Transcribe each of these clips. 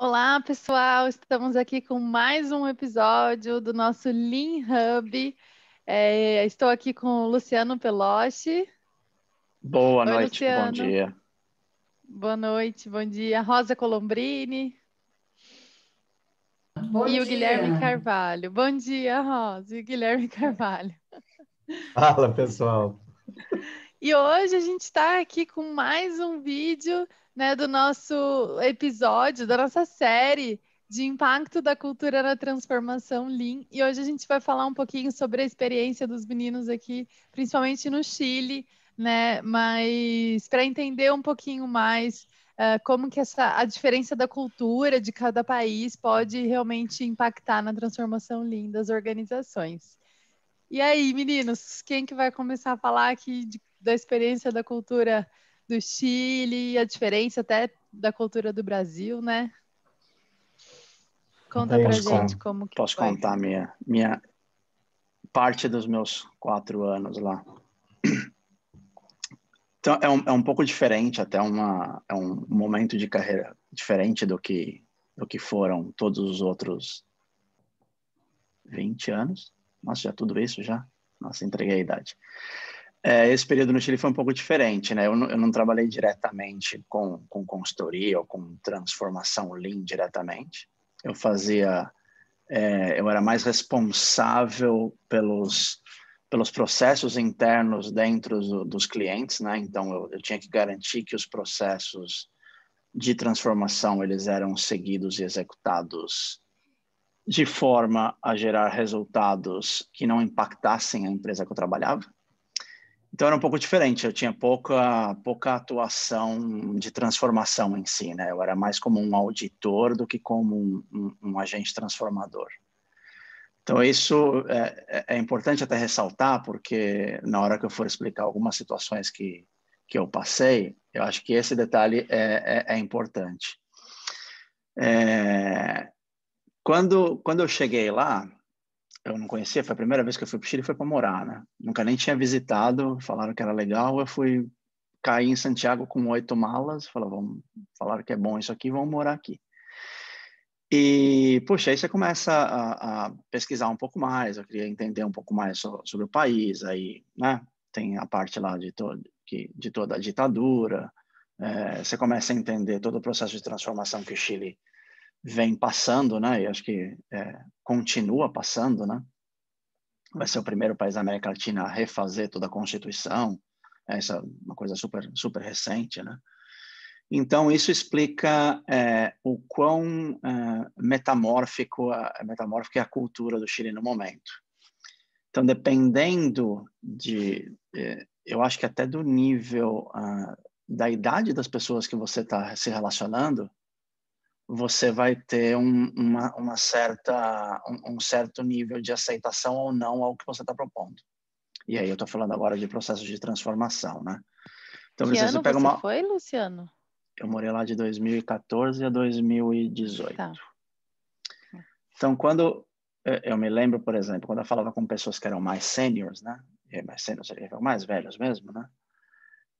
Olá, pessoal! Estamos aqui com mais um episódio do nosso Lean Hub. Estou aqui com o Luciano Pelosi. Boa Oi, noite, bom Luciano. dia. Boa noite, bom dia. Rosa Colombrini Bom e o Guilherme dia. Carvalho. Bom dia, Rosa e o Guilherme Carvalho. Fala, pessoal. E hoje a gente está aqui com mais um vídeo, né, do nosso episódio, da nossa série de impacto da cultura na transformação Lean. E hoje a gente vai falar um pouquinho sobre a experiência dos meninos aqui, principalmente no Chile, né? Mas para entender um pouquinho mais como que a diferença da cultura de cada país pode realmente impactar na transformação Lean das organizações. E aí, meninos, quem que vai começar a falar aqui da experiência da cultura do Chile, a diferença até da cultura do Brasil, né? Conta pra Vem gente cá. como que Posso foi. contar minha parte dos meus 4 anos lá. Então, é um pouco diferente, até é um momento de carreira diferente do que foram todos os outros 20 anos. Nossa, já tudo isso já? Nossa, entreguei a idade. Esse período no Chile foi um pouco diferente, né? Eu não trabalhei diretamente com consultoria ou com transformação Lean diretamente. Eu era mais responsável pelos processos internos dentro dos clientes, né? Então, eu tinha que garantir que os processos de transformação eles eram seguidos e executados de forma a gerar resultados que não impactassem a empresa que eu trabalhava. Então era um pouco diferente, eu tinha pouca atuação de transformação em si, né? Eu era mais como um auditor do que como um agente transformador. Então isso é importante até ressaltar, porque na hora que eu for explicar algumas situações que eu passei, eu acho que esse detalhe é importante. Quando eu cheguei lá, eu não conhecia, foi a primeira vez que eu fui para o Chile, foi para morar, né? Nunca nem tinha visitado, falaram que era legal, eu fui cair em Santiago com 8 malas, falaram que é bom isso aqui, vamos morar aqui. E, puxa, aí você começa a pesquisar um pouco mais, eu queria entender um pouco mais sobre o país, aí, né, tem a parte lá de toda a ditadura, você começa a entender todo o processo de transformação que o Chile vem passando, né, e acho que continua passando, né, vai ser o primeiro país da América Latina a refazer toda a Constituição, essa é uma coisa super recente, né. Então, isso explica o quão metamórfica é a cultura do Chile no momento. Então, dependendo eu acho que até do nível da idade das pessoas que você está se relacionando, você vai ter um certo nível de aceitação ou não ao que você está propondo. E aí eu estou falando agora de processos de transformação, né? Então, Que você ano pega você foi, Luciano? Eu morei lá de 2014 a 2018. Tá. Então, quando eu me lembro, por exemplo, quando eu falava com pessoas que eram mais seniors, né? Mais seniors seria mais velhos mesmo, né?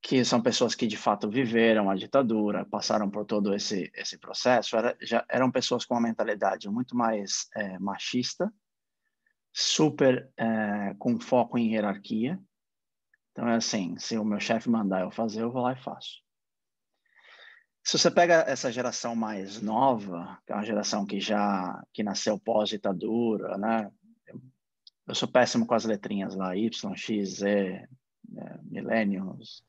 Que são pessoas que de fato viveram a ditadura, passaram por todo esse processo, já eram pessoas com uma mentalidade muito mais machista, com foco em hierarquia. Então é assim, se o meu chefe mandar eu fazer, eu vou lá e faço. Se você pega essa geração mais nova, que é uma geração que nasceu pós-ditadura, né? Eu sou péssimo com as letrinhas lá, Y, X, Z, Millennials.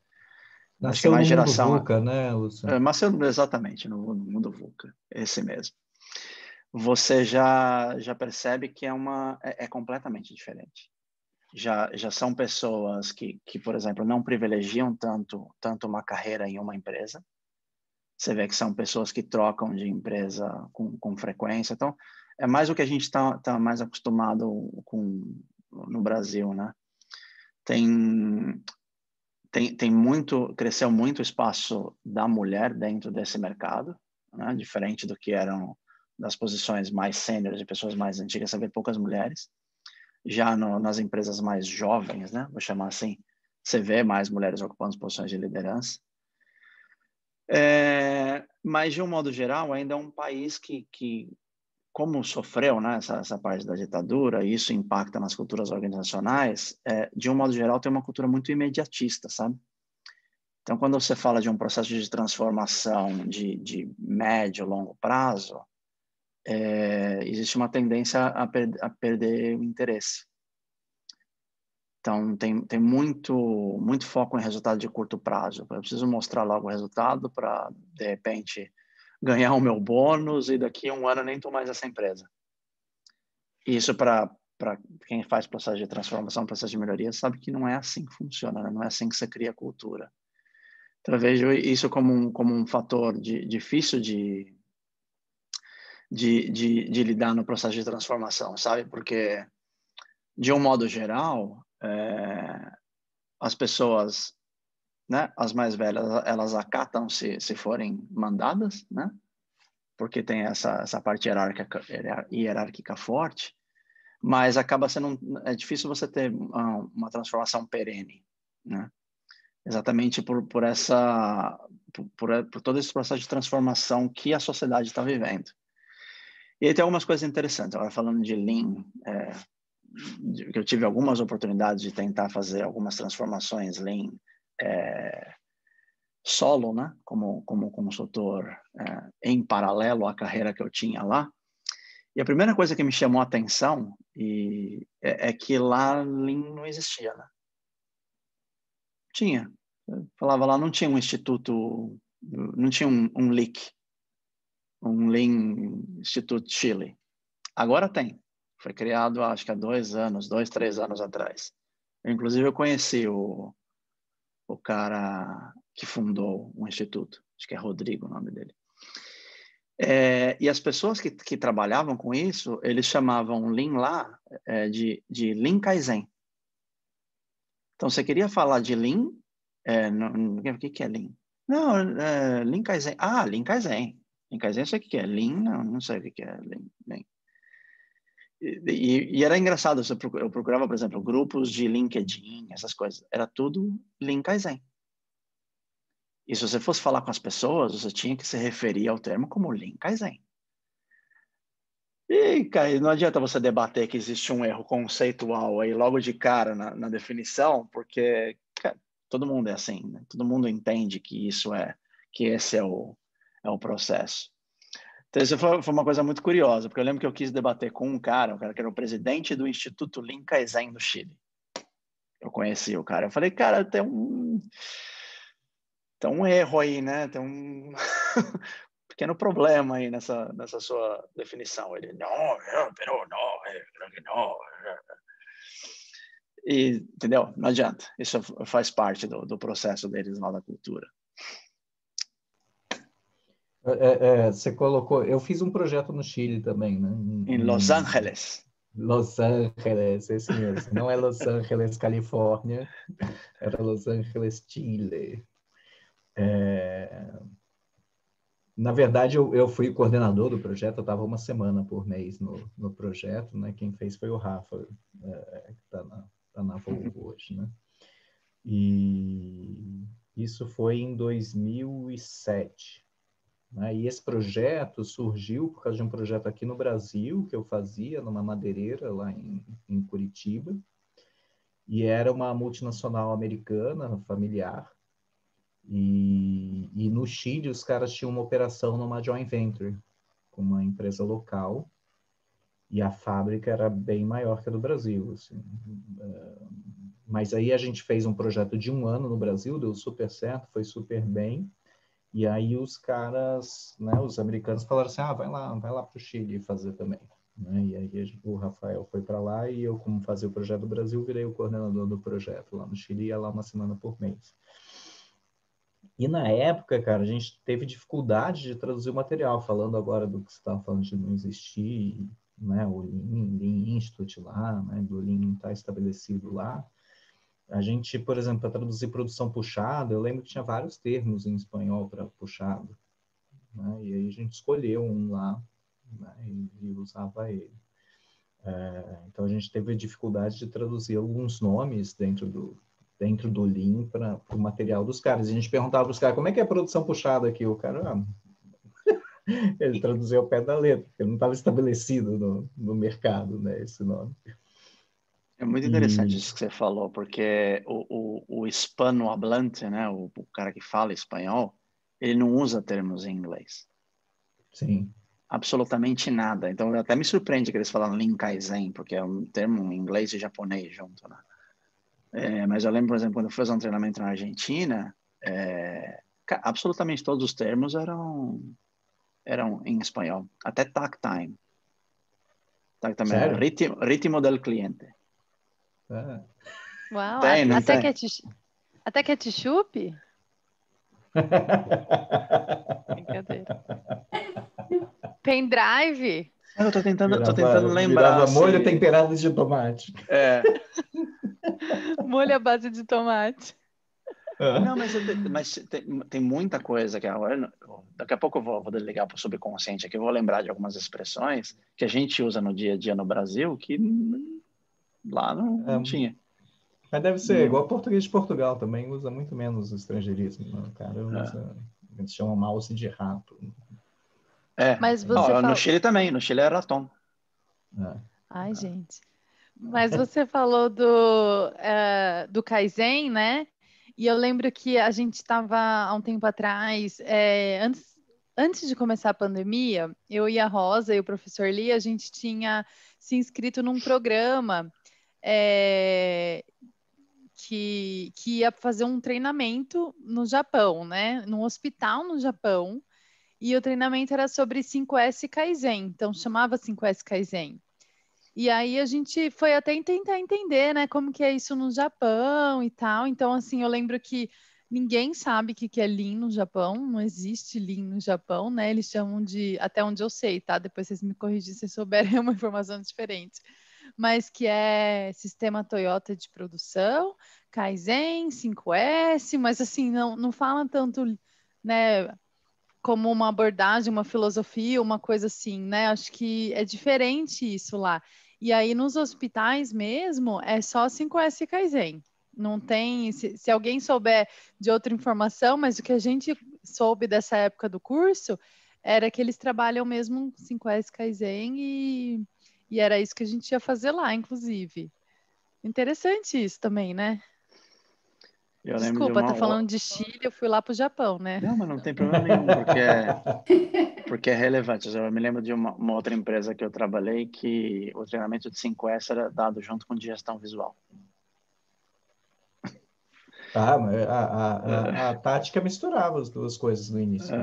Acho que é Nasceu no mais mundo geração... VUCA, né, Lúcio? Exatamente, no mundo VUCA, esse mesmo. Você já percebe que é completamente diferente. Já são pessoas que, por exemplo, não privilegiam tanto uma carreira em uma empresa. Você vê que são pessoas que trocam de empresa com frequência. Então, é mais o que a gente tá mais acostumado no Brasil, né? Cresceu muito o espaço da mulher dentro desse mercado, né? Diferente do que eram das posições mais sêniores de pessoas mais antigas, você vê poucas mulheres. Já nas empresas mais jovens, né? Vou chamar assim, você vê mais mulheres ocupando posições de liderança. Mas, de um modo geral, ainda é um país que como sofreu, né, essa parte da ditadura, e isso impacta nas culturas organizacionais, de um modo geral, tem uma cultura muito imediatista, sabe? Então, quando você fala de um processo de transformação de médio, longo prazo, existe uma tendência a perder o interesse. Então, tem muito foco em resultado de curto prazo. Eu preciso mostrar logo o resultado para, de repente, ganhar o meu bônus e daqui a um ano nem estou mais nessa empresa. Isso para quem faz processo de transformação, processo de melhoria, sabe que não é assim que funciona, né? Não é assim que você cria cultura. Então, eu vejo isso como um fator difícil de lidar no processo de transformação, sabe? Porque, de um modo geral, as pessoas, né, as mais velhas, elas acatam se forem mandadas, né? Porque tem essa parte hierárquica forte, mas acaba sendo é difícil você ter uma transformação perene, né? Exatamente por todo esse processo de transformação que a sociedade está vivendo. E aí tem algumas coisas interessantes. Agora, falando de Lean, que eu tive algumas oportunidades de tentar fazer algumas transformações Lean solo, né? Como consultor, em paralelo à carreira que eu tinha lá. E a primeira coisa que me chamou a atenção é que lá Lean não existia, né? Tinha. Eu falava lá, não tinha um instituto, não tinha um LIC, um Lean Institute Chile. Agora tem. Foi criado, acho que há 3 anos atrás. Inclusive, eu conheci o cara que fundou o instituto. Acho que é Rodrigo o nome dele. E as pessoas que trabalhavam com isso, eles chamavam Lean lá de Lean Kaizen. Então, você queria falar de Lean? O que é Lean? Não, Lean Kaizen. Ah, Lean Kaizen. Lean Kaizen eu sei o que é. Lean, não sei o que é Lean. E era engraçado, eu procurava, por exemplo, grupos de LinkedIn, essas coisas. Era tudo Lean Kaizen. E se você fosse falar com as pessoas, você tinha que se referir ao termo como Lean Kaizen. E, cara, não adianta você debater que existe um erro conceitual aí logo de cara na definição, porque, cara, todo mundo é assim, né? Todo mundo entende que esse é o processo. Então, isso foi uma coisa muito curiosa, porque eu lembro que eu quis debater com um cara que era o presidente do Instituto Lean Kaizen do Chile. Eu conheci o cara. Eu falei, cara, tem um erro aí, né? Tem um pequeno problema aí nessa sua definição. Ele, não, pero não, claro que não. E, entendeu? Não adianta. Isso faz parte do processo deles lá da cultura. Você colocou... Eu fiz um projeto no Chile também, né? Em Los Angeles. Los Angeles, esse mesmo. Não é Los Angeles, Califórnia. Era Los Angeles, Chile. Na verdade, eu fui coordenador do projeto, eu estava uma semana por mês no projeto, né? Quem fez foi o Rafa, que está na Volvo hoje, né? E isso foi em 2007. Né? E esse projeto surgiu por causa de um projeto aqui no Brasil, que eu fazia numa madeireira lá em Curitiba, e era uma multinacional americana, familiar, e no Chile os caras tinham uma operação numa joint venture com uma empresa local, e a fábrica era bem maior que a do Brasil, assim. Mas aí a gente fez um projeto de 1 ano no Brasil, deu super certo, foi super bem, e aí os caras, né, os americanos falaram assim, vai lá para o Chile fazer também. Né? E aí o Rafael foi para lá e eu, como fazia o projeto do Brasil, virei o coordenador do projeto lá no Chile, ia lá uma semana por mês. E na época, cara, a gente teve dificuldade de traduzir o material, falando agora do que você estava falando de não existir, né, o Lean Institute lá, né, do Lean está estabelecido lá. A gente, por exemplo, para traduzir produção puxada, eu lembro que tinha vários termos em espanhol para puxado, né, e aí a gente escolheu um lá, né, e usava ele. Então a gente teve dificuldade de traduzir alguns nomes dentro do Lean para o material dos caras. A gente perguntava para os caras, como é que é a produção puxada aqui? O cara, Ele traduziu ao pé da letra, porque não estava estabelecido no mercado, né, esse nome. É muito interessante isso que você falou, porque o hispanohablante, né, o cara que fala espanhol, ele não usa termos em inglês. Sim. Absolutamente nada. Então, até me surpreende que eles falam Lean Kaizen, porque é um termo em inglês e japonês junto, né? Mas eu lembro, por exemplo, quando eu fui fazer um treinamento na Argentina, absolutamente todos os termos eram em espanhol. Até takt time. Takt time é Sério? ritmo del cliente. Ah. Uau, Tem, não até tem? até ketchup? Brincadeira. Pendrive? Eu tô tentando lembrar, Virava molho assim. temperado de tomate. Molho à base de tomate. Não, mas tem muita coisa que agora. Daqui a pouco eu vou desligar para o subconsciente aqui, eu vou lembrar de algumas expressões que a gente usa no dia a dia no Brasil que lá não tinha. Mas deve ser igual português de Portugal também, usa muito menos o estrangeirismo. Né? O cara usa, eles chamam mouse de rato. Mas você No fala... Chile também, no Chile é raton. Ai, gente. Mas você falou do Kaizen, né? E eu lembro que a gente estava há um tempo atrás, antes de começar a pandemia, eu e a Rosa e o professor Lee, a gente tinha se inscrito num programa que ia fazer um treinamento no Japão, né? Num hospital no Japão. E o treinamento era sobre 5S Kaizen, então chamava 5S Kaizen. E aí a gente foi até tentar entender, né, como que é isso no Japão e tal. Então, assim, eu lembro que ninguém sabe o que é Lean no Japão, não existe Lean no Japão, né? Eles chamam de, até onde eu sei, tá? Depois vocês me corrigem se souberem uma informação diferente. Mas que é sistema Toyota de produção, Kaizen, 5S, mas assim, não fala tanto, né, como uma abordagem, uma filosofia, uma coisa assim, né? Acho que é diferente isso lá. E aí nos hospitais mesmo é só 5S Kaizen. Não tem, se alguém souber de outra informação, mas o que a gente soube dessa época do curso era que eles trabalham mesmo 5S Kaizen e era isso que a gente ia fazer lá, inclusive. Interessante isso também, né? Eu lembro de Desculpa, tá uma. falando de Chile, eu fui lá para o Japão, né? Não, mas não tem problema nenhum, porque é relevante. Eu me lembro de uma outra empresa que eu trabalhei que o treinamento de 5S era dado junto com digestão visual. Mas a tática misturava as duas coisas no início.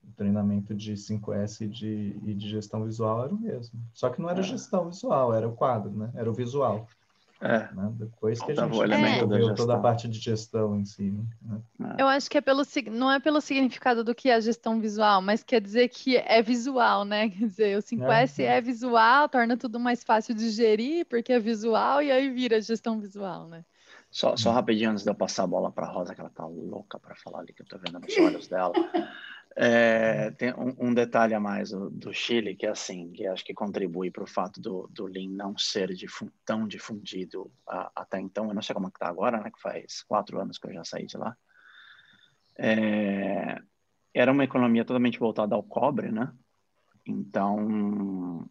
O treinamento de 5S e de gestão visual era o mesmo. Só que não era gestão visual, era o quadro, né? Era o visual. Né? Depois que a gente desenvolveu toda a parte de gestão em si. Né? Eu acho que não é pelo significado do que é a gestão visual, mas quer dizer que é visual, né? Quer dizer, o 5S é visual, torna tudo mais fácil de gerir, porque é visual, e aí vira gestão visual, né? Só rapidinho antes de eu passar a bola para a Rosa, que ela tá louca para falar ali, que eu tô vendo nos olhos dela. Tem um detalhe a mais do Chile, que é assim, que acho que contribui para o fato do Lean não ser tão difundido até então. Eu não sei como é que tá agora, né? Que faz 4 anos que eu já saí de lá. Era uma economia totalmente voltada ao cobre, né? Então,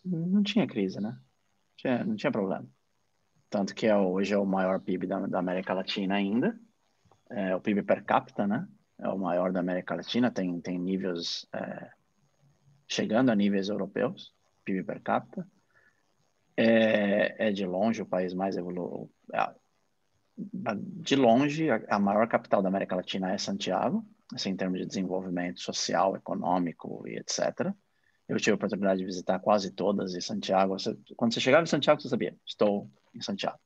não tinha crise, né? Não tinha problema. Tanto que hoje é o maior PIB da América Latina ainda. O PIB per capita, né? É o maior da América Latina, tem níveis, chegando a níveis europeus, PIB per capita. É de longe o país mais evoluído. De longe, a maior capital da América Latina é Santiago, assim, em termos de desenvolvimento social, econômico e etc. Eu tive a oportunidade de visitar quase todas em Santiago. Quando você chegava em Santiago, você sabia, estou em Santiago,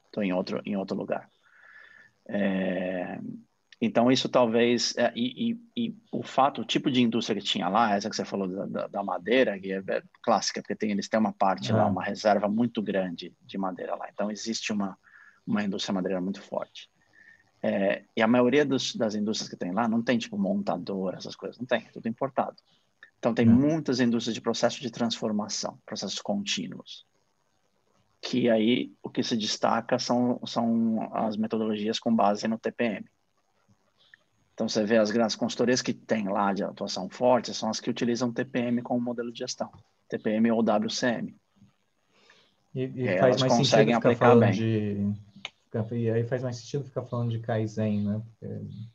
estou em outro lugar. Então, isso talvez... e o tipo de indústria que tinha lá, essa que você falou da madeira, que é clássica, porque eles têm uma parte lá, uma reserva muito grande de madeira lá. Então, existe uma indústria madeireira muito forte. E a maioria das indústrias que tem lá não tem, tipo, montador, essas coisas. Não tem, é tudo importado. Então, tem muitas indústrias de processo de transformação, processos contínuos. Que aí, o que se destaca são as metodologias com base no TPM. Então, você vê as grandes consultorias que tem lá de atuação forte são as que utilizam TPM como modelo de gestão, TPM ou WCM. E aí faz elas mais conseguem sentido ficar aplicar falando bem. E aí faz mais sentido ficar falando de Kaizen, né? Porque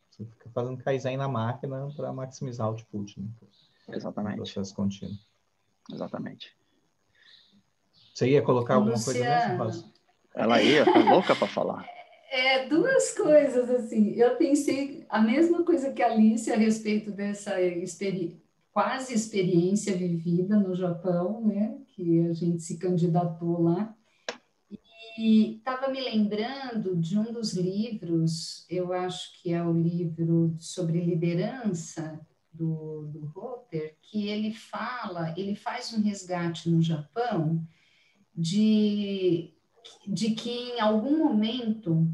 você fica fazendo Kaizen na máquina para maximizar o output, né? Exatamente. No processo contínuo. Exatamente. Você ia colocar alguma coisa mesmo, Luciano, Rosa? Ela ia, tá louca para falar. duas coisas assim. Eu pensei a mesma coisa que a Alice a respeito dessa quase experiência vivida no Japão, né? Que a gente se candidatou lá. E estava me lembrando de um dos livros, eu acho que é o livro sobre liderança do Rotter, que ele faz um resgate no Japão de que em algum momento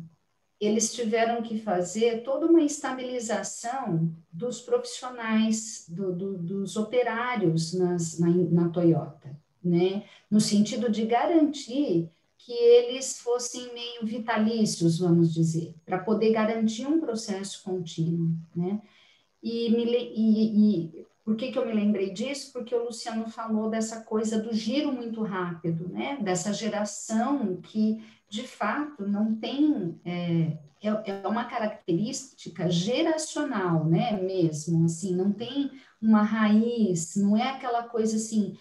eles tiveram que fazer toda uma estabilização dos profissionais, dos operários na Toyota, né? No sentido de garantir que eles fossem meio vitalícios, vamos dizer, para poder garantir um processo contínuo, né? E por que eu me lembrei disso? Porque o Luciano falou dessa coisa do giro muito rápido, né? Dessa geração que, de fato, não tem... É uma característica geracional, né? Mesmo, assim, não tem uma raiz, não é aquela coisa assim...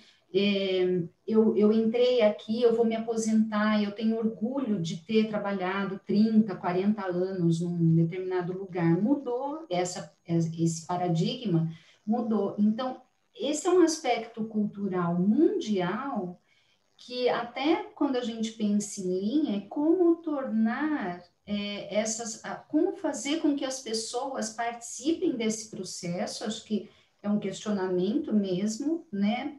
eu entrei aqui, eu vou me aposentar, eu tenho orgulho de ter trabalhado 30, 40 anos num determinado lugar. Mudou esse paradigma, mudou. Então, esse é um aspecto cultural mundial que até quando a gente pensa em linha, é como tornar como fazer com que as pessoas participem desse processo, acho que é um questionamento mesmo, né?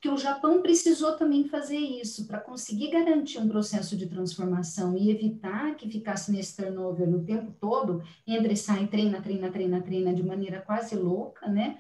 Que o Japão precisou também fazer isso para conseguir garantir um processo de transformação e evitar que ficasse nesse turnover o tempo todo, entra e sai, treina de maneira quase louca, né?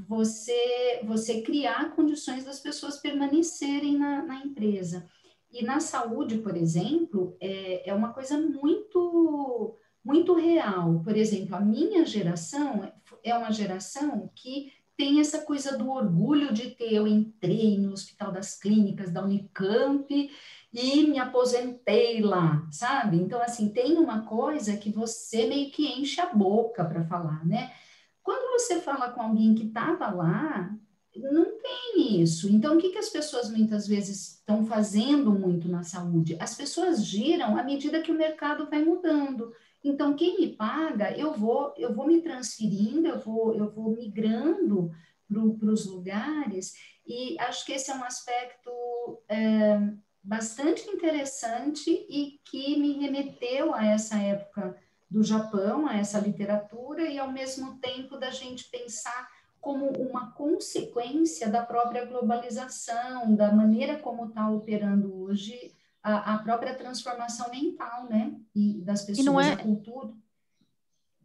Você criar condições das pessoas permanecerem na empresa. E na saúde, por exemplo, é uma coisa muito, muito real. Por exemplo, a minha geração é uma geração que tem essa coisa do orgulho de ter. Eu entrei no Hospital das Clínicas da Unicamp e me aposentei lá, sabe? Então, assim, tem uma coisa que você meio que enche a boca para falar, né? Quando você fala com alguém que estava lá, não tem isso. Então, o que as pessoas muitas vezes estão fazendo muito na saúde? As pessoas giram à medida que o mercado vai mudando. Então, quem me paga, eu vou me transferindo, eu vou migrando para os lugares, e acho que esse é um aspecto bastante interessante e que me remeteu a essa época do Japão, a essa literatura, e ao mesmo tempo da gente pensar como uma consequência da própria globalização, da maneira como está operando hoje a própria transformação mental, né? E das pessoas, a cultura.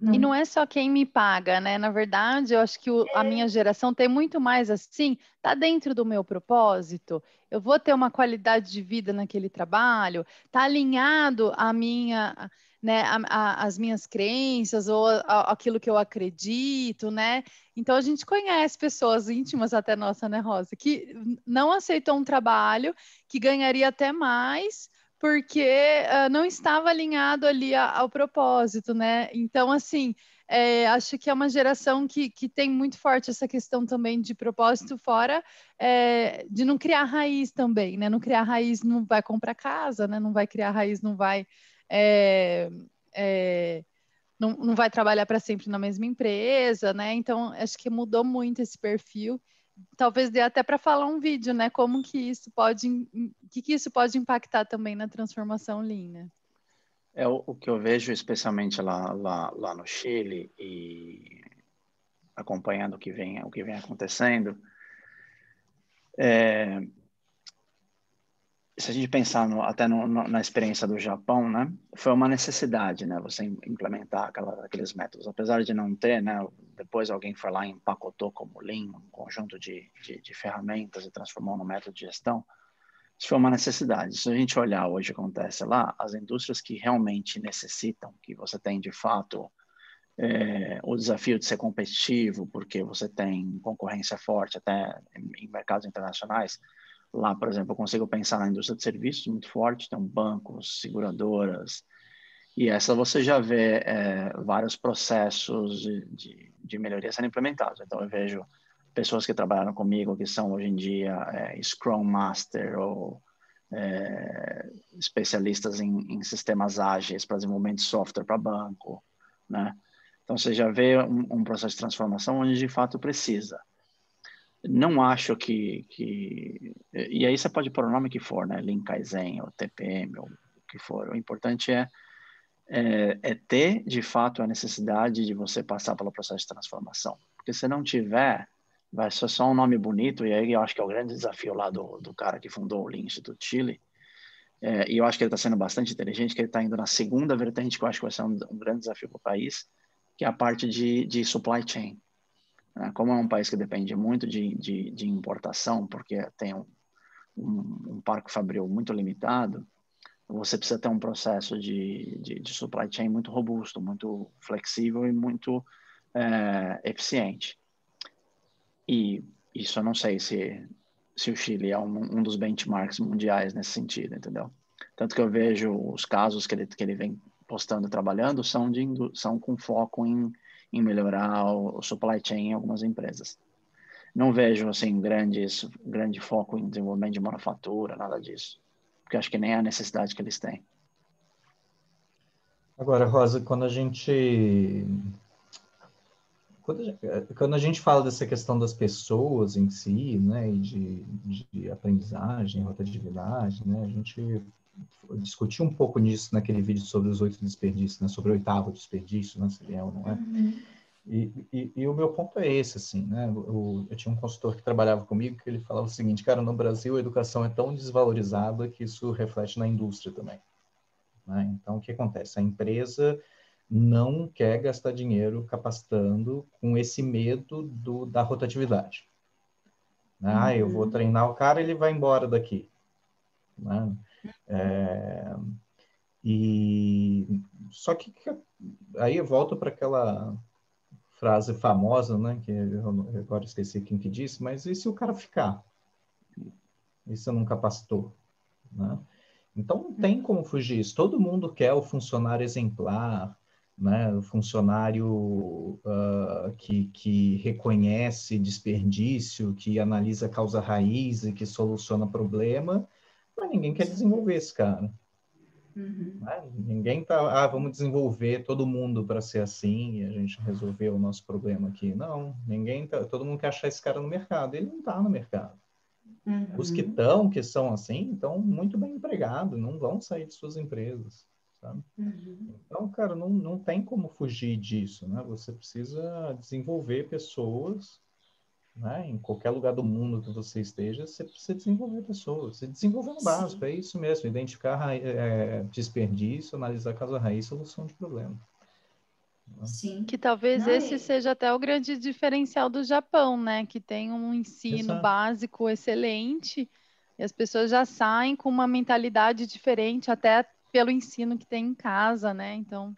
E não é só quem me paga, né? Na verdade, eu acho que a minha geração tem muito mais assim, tá dentro do meu propósito, eu vou ter uma qualidade de vida naquele trabalho, tá alinhado à minha, né, as minhas crenças ou aquilo que eu acredito, né? Então a gente conhece pessoas íntimas até nossa, né, Rosa, que não aceitou um trabalho que ganharia até mais porque não estava alinhado ali ao propósito, né? Então, assim, acho que é uma geração que tem muito forte essa questão também de propósito, fora de não criar raiz também, né? Não criar raiz não vai comprar casa, né? Não vai criar raiz, não vai... não vai trabalhar para sempre na mesma empresa, né? Então, acho que mudou muito esse perfil. Talvez dê até para falar um vídeo, né? Como que isso pode, que isso pode impactar também na transformação Lean, né? É o que eu vejo, especialmente lá no Chile e acompanhando o que vem acontecendo. Se a gente pensar até na experiência do Japão, né, foi uma necessidade, né, você implementar aqueles métodos, apesar de não ter, né, depois alguém foi lá e empacotou como Lean, um conjunto de ferramentas e transformou no método de gestão. Isso foi uma necessidade. Se a gente olhar hoje o que acontece lá, as indústrias que realmente necessitam, que você tem de fato o desafio de ser competitivo, porque você tem concorrência forte até em mercados internacionais. Lá, por exemplo, eu consigo pensar na indústria de serviços muito forte, tem bancos, seguradoras, e essa você já vê vários processos de melhoria sendo implementados. Então, eu vejo pessoas que trabalharam comigo, que são hoje em dia Scrum Master ou especialistas em sistemas ágeis para desenvolvimento de software para banco, né? Então, você já vê um processo de transformação onde, de fato, precisa. Não acho que... E aí você pode pôr o nome que for, né? Lean Kaizen, ou TPM, ou o que for. O importante é ter, de fato, a necessidade de você passar pelo processo de transformação. Porque se não tiver, vai ser só um nome bonito, e aí eu acho que é o grande desafio lá do cara que fundou o Lean Institute Chile, e eu acho que ele está sendo bastante inteligente, que ele está indo na segunda vertente, que eu acho que vai ser um grande desafio para o país, que é a parte de supply chain. Como é um país que depende muito de importação, porque tem um parque fabril muito limitado, você precisa ter um processo de supply chain muito robusto, muito flexível e muito eficiente. E isso eu não sei se o Chile é um dos benchmarks mundiais nesse sentido, entendeu? Tanto que eu vejo os casos que ele vem postando e trabalhando são com foco em melhorar o supply chain em algumas empresas. Não vejo assim grande foco em desenvolvimento de manufatura, nada disso, porque acho que nem é a necessidade que eles têm. Agora, Rosa, quando a gente fala dessa questão das pessoas em si, né, e de aprendizagem, rotatividade, né, a gente discutiu um pouco nisso naquele vídeo sobre os 8 desperdícios, né, sobre o 8º desperdício, né, se é ou não é. Uhum. E o meu ponto é esse, assim, né, eu tinha um consultor que trabalhava comigo que ele falava o seguinte, cara, no Brasil a educação é tão desvalorizada que isso reflete na indústria também. Né? Então, o que acontece? A empresa não quer gastar dinheiro capacitando com esse medo da rotatividade. Né? Eu vou treinar o cara, ele vai embora daqui. Né? Só que aí eu volto para aquela frase famosa, né? Que eu agora esqueci quem que disse, mas e se o cara ficar? E se eu não capacitou? Né? Então, não tem como fugir disso. Todo mundo quer o funcionário exemplar, né? O funcionário que reconhece desperdício, que analisa a causa raiz e que soluciona problema, mas ninguém quer desenvolver esse cara. Né? Ninguém está, vamos desenvolver todo mundo para ser assim e a gente resolver o nosso problema aqui. Não, todo mundo quer achar esse cara no mercado. Ele não está no mercado. Os que são assim, estão muito bem empregados, não vão sair de suas empresas, sabe? Então, cara, não tem como fugir disso, né? Você precisa desenvolver pessoas, né? Em qualquer lugar do mundo que você esteja, você precisa desenvolver pessoas. Você desenvolver no básico, é isso mesmo, identificar desperdício, analisar a causa raiz, solução de problema. Sim. Que talvez esse seja até o grande diferencial do Japão, né? Que tem um ensino básico excelente e as pessoas já saem com uma mentalidade diferente, até pelo ensino que tem em casa, né? Então,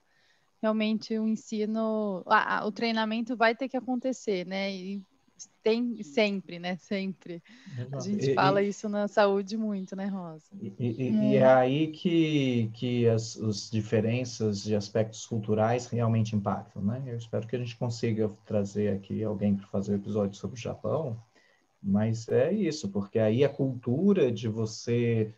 realmente o ensino, o treinamento vai ter que acontecer, né? E tem sempre, né? Sempre. A gente fala isso na saúde muito, né, Rosa? E é aí que as diferenças de aspectos culturais realmente impactam, né? Eu espero que a gente consiga trazer aqui alguém para fazer um episódio sobre o Japão, mas é isso, porque aí a cultura de você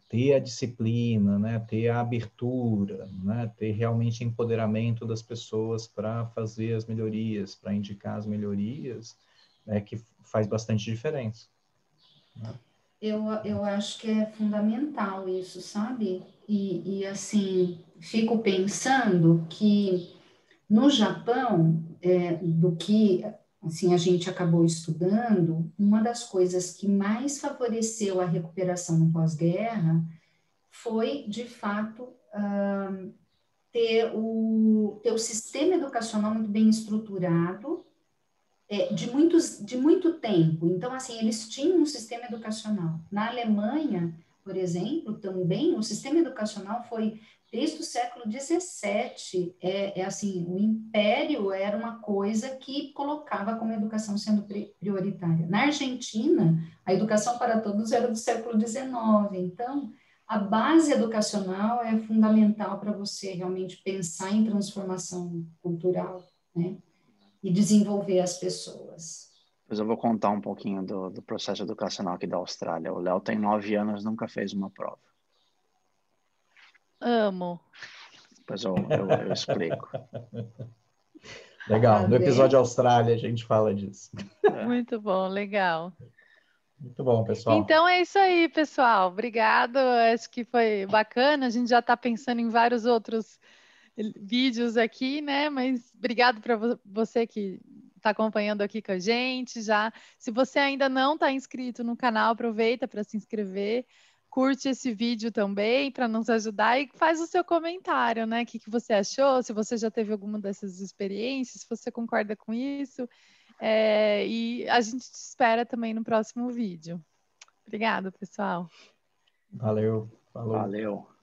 ter a disciplina, né? Ter a abertura, né? Ter realmente empoderamento das pessoas para fazer as melhorias, para indicar as melhorias, que faz bastante diferença. Né? Eu acho que é fundamental isso, sabe? E assim, fico pensando que no Japão, do que assim, a gente acabou estudando, uma das coisas que mais favoreceu a recuperação no pós-guerra foi, de fato, ter o sistema educacional muito bem estruturado, de muito tempo. Então, assim, eles tinham um sistema educacional. Na Alemanha, por exemplo, também, o sistema educacional foi desde o século XVII. Assim, o império era uma coisa que colocava como a educação sendo prioritária. Na Argentina, a educação para todos era do século XIX. Então, a base educacional é fundamental para você realmente pensar em transformação cultural, né? E desenvolver as pessoas. Mas eu vou contar um pouquinho do processo educacional aqui da Austrália. O Léo tem 9 anos, nunca fez uma prova. Amo. Depois eu explico. Legal. Tá No episódio vendo? Austrália a gente fala disso. Muito bom, legal. Muito bom, pessoal. Então é isso aí, pessoal. Obrigado. Acho que foi bacana. A gente já está pensando em vários outros vídeos aqui, né? Mas obrigado para você que está acompanhando aqui com a gente. Já, se você ainda não está inscrito no canal, aproveita para se inscrever. Curte esse vídeo também para nos ajudar e faz o seu comentário, né? O que você achou? Se você já teve alguma dessas experiências, se você concorda com isso. E a gente te espera também no próximo vídeo. Obrigada, pessoal. Valeu. Falou. Valeu.